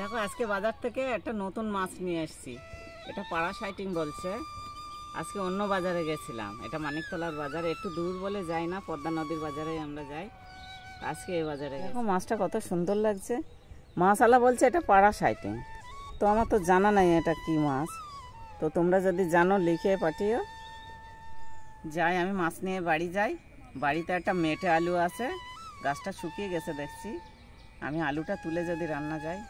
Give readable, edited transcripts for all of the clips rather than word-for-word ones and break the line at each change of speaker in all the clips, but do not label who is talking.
দেখো আজকে বাজার থেকে একটা নতুন মাছ নিয়ে এসেছি। এটা প্যারাসাইটিং বলছে। আজকে অন্য বাজারে গেছিলাম, এটা মানিকতলার বাজারে, একটু দূর বলে যাই না, পদ্মা নদীর বাজারে আমরা যাই। আজকে এই বাজারে দেখো মাছটা কত সুন্দর লাগছে। মাছওয়ালা বলছে এটা প্যারাসাইটিং, তো আমার তো জানা নাই এটা কি মাছ। তো তোমরা যদি জানো লিখে পাঠিও। যাই আমি মাছ নিয়ে বাড়ি যাই। বাড়িতে একটা মেটে আলু আছে, গাছটা শুকিয়ে গেছে দেখছি। আমি আলুটা তুলে যদি রান্না যাই।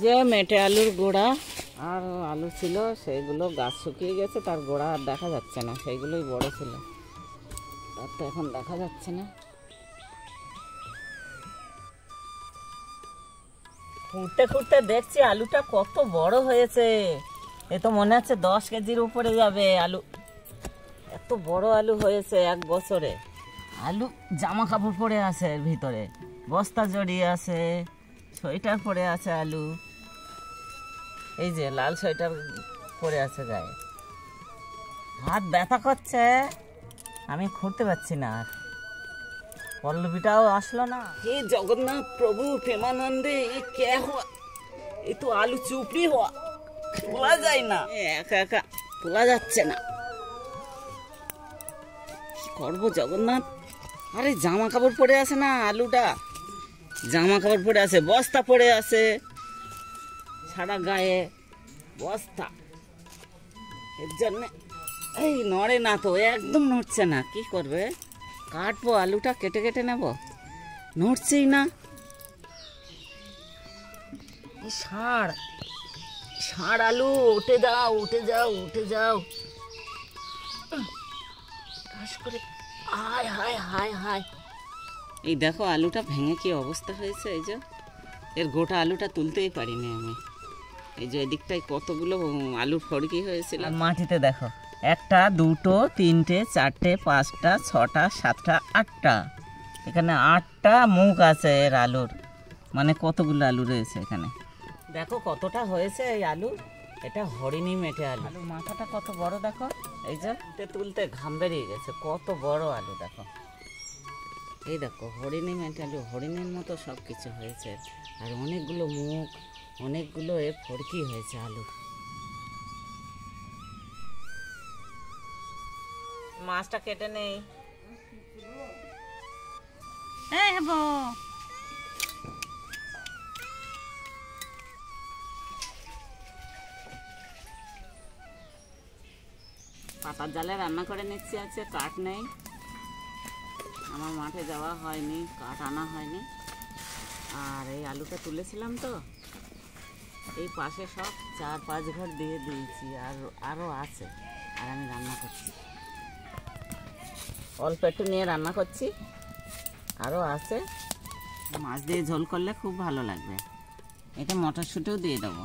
যে মেটে আলুর গোড়া আর আলু ছিল, সেইগুলো গাছ শুকিয়ে গেছে, তার গোড়া আর দেখা যাচ্ছে না। সেইগুলোই বড় ছিল, তার তো এখন দেখা যাচ্ছে না। খুঁড়তে খুঁড়তে দেখছি আলুটা কত বড় হয়েছে। এ তো মনে হচ্ছে 10 কেজির উপরে যাবে আলু। এত বড় আলু হয়েছে এক বছরে। আলু জামা কাপড় পরে আছে এর ভিতরে, বস্তা জড়িয়ে আছে, সোয়েটার পরে আছে আলু। এই যে লাল সোয়েটার পরে আছে গায়ে। হাত ব্যথা করছে, আমি খুঁড়তে পারছি না। আর পল্লবীটাও আসলো না। হে জগন্নাথ প্রভু প্রেমানন্দে, এ কে হওয়া? এ তো আলু চুপড়ি হওয়া, তোলা যায় না, একা একা তোলা যাচ্ছে না। কি করবো জগন্নাথ? আরে জামা কাপড় পরে আছে না আলুটা, জামা কাপড় পরে আছে, বস্তা পরে আছে, সারা গায়ে বস্তা। এর জন্য এই নড়ে না, তো একদম নড়ছে না। কি করবে? কাটবো আলুটা, কেটে কেটে নেব, নড়ছেই না। ষাঁড় ষাঁড় আলু, উঠে যাও উঠে যাও উঠে যাও। করে হায় হায় হায় হায়। এই দেখো আলুটা ভেঙে কি অবস্থা হয়েছে। এই যে এর গোটা আলুটা তুলতেই পারিনি আমি। এই যে এদিকটায় কতগুলো আলুর ফড়কি হয়েছিল। মাটিতে দেখো, 1টা 2টো 3টে 4টে 5টা 6টা 7টা 8টা, এখানে 8টা মুখ আছে এর আলুর। মানে কতগুলো আলু রয়েছে এখানে। দেখো কতটা হয়েছে এই আলু। এটা হরিণী মেটে আলু। আলু মাথাটা কত বড় দেখো। এই যে তুলতে ঘাম বেরিয়ে গেছে, কত বড় আলু দেখো। এই দেখো হরিণী মেটে আলু, হরিণীর মতো সব কিছু হয়েছে। আর অনেকগুলো মুখ, অনেকগুলো এ ফড়কি হয়েছে আলু। মাছটা কেটে নেই। পাতার জালে রান্না করে নিচ্ছি। আছে কাঠ নেই, আমার মাঠে যাওয়া হয়নি, কাঠ আনা হয়নি। আর এই আলুটা তুলেছিলাম তো, এই পাশে সব 4-5 ঘর দিয়ে দিয়েছি, আর আরও আছে। আর আমি রান্না করছি, অল্প একটু নিয়ে রান্না করছি, আরও আছে। মাছ দিয়ে ঝোল করলে খুব ভালো লাগবে। এটা মটরশুঁটিও দিয়ে দেবো।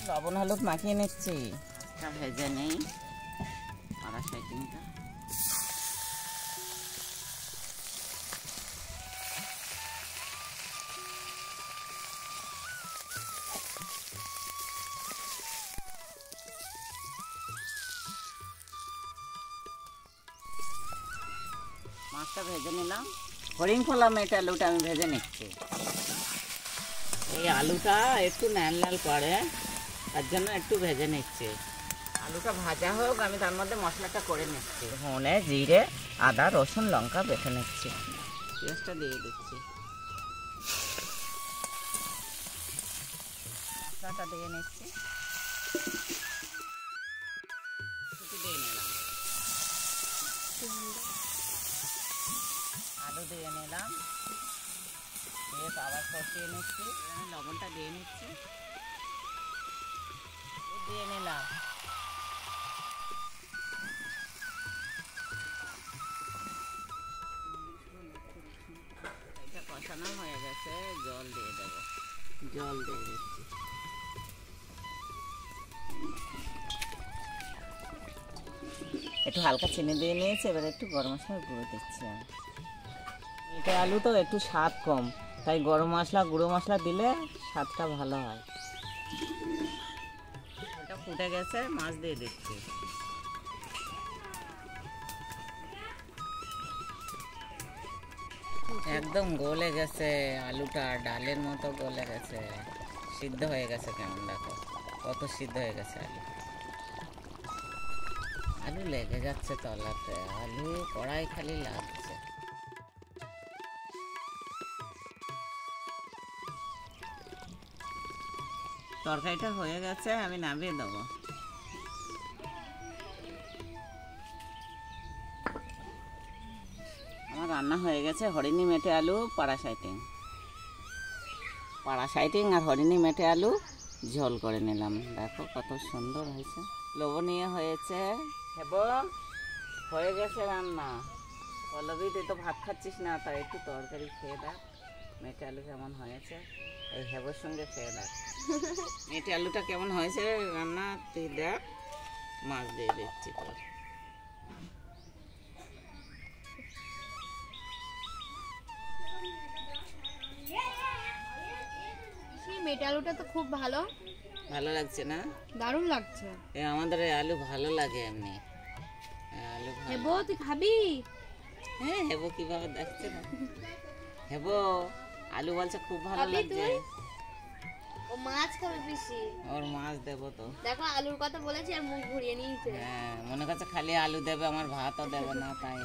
লবণ হলুদ মাখিয়ে নিচ্ছি, মাছটা ভেজে নেই। প্যারাসাইটিংটা মাছটা ভেজে নিলাম। হরিণ ফলা মেটে আলুটা আমি ভেজে নিচ্ছি। এই আলুটা একটু লাল লাল করে, তার জন্য একটু ভেজে নিচ্ছি। আলুটা ভাজা হোক, আমি তার মধ্যে মশলাটা করে নিচ্ছি। ধনে জিরে আদা রসুন লঙ্কা বেটে নিচ্ছি, পেঁয়াজটা দিয়ে দিচ্ছি, মশলাটা দিয়ে নিচ্ছি, দিয়ে নিলাম, আলু দিয়ে নিলাম, দিয়ে আবার কষিয়ে নিচ্ছি। লবণটা দিয়ে নিচ্ছি, দিয়ে নিলাম। এটা কষানো হয়ে গেছে, জল দিয়ে দেবো, জল দিয়ে দিচ্ছি। একটু হালকা চিনি দিয়ে নিয়েছি, এবার একটু গরম মশলার গুঁড়ো দিচ্ছি। আমি এটা আলু তো একটু স্বাদ কম, তাই গরম মশলা গুঁড়ো মশলা দিলে স্বাদটা ভালো হয়। এটা ফুটে গেছে, মাছ দিয়ে দিচ্ছি। একদম গলে গেছে আলুটা, ডালের মতো গলে গেছে, সিদ্ধ হয়ে গেছে। কেমন দেখো কত সিদ্ধ হয়ে গেছে আলু। আলু লেগে যাচ্ছে তলাতে, আলু কড়াই খালি লাগছে। তরকারিটা হয়ে গেছে, আমি নামিয়ে দেবো। আমার রান্না হয়ে গেছে হরিণী মেটে আলু পাড়াশাইটিং আর হরিণী মেটে আলু ঝোল করে নিলাম। দেখো কত সুন্দর হয়েছে, লোভনীয় হয়েছে। হয়ে গেছে রান্না। পল্লবী, তুই তো ভাত খাচ্ছিস না, তাই একটু তরকারি খেয়ে দেখ মেটে আলু কেমন হয়েছে। এই হেবর সঙ্গে খেয়ে দেখ মেটে আলুটা কেমন হয়েছে রান্না, তুই দেখ। মাছ দিয়ে দিচ্ছি তোর।
মেটে আলুটা তো খুব ভালো
লাগছে না?
দারুণ লাগছে।
আমাদের এই আলু ভালো লাগে এমনি। আলু
হেবো, তুই খাবি?
হ্যাঁ, হেবো কিভাবে দেখছে না। হেবো আলু বলছে খুব ভালো লাগছে।
ও মাছ খাবে বেশি,
ওর মাছ দেবো তো।
দেখো আলুর কথা বলেছি আর মুখ ঘুরিয়ে নিয়েছে।
হ্যাঁ, মনে করছে খালি আলু দেবে, আমার ভাতও দেবে না, তাই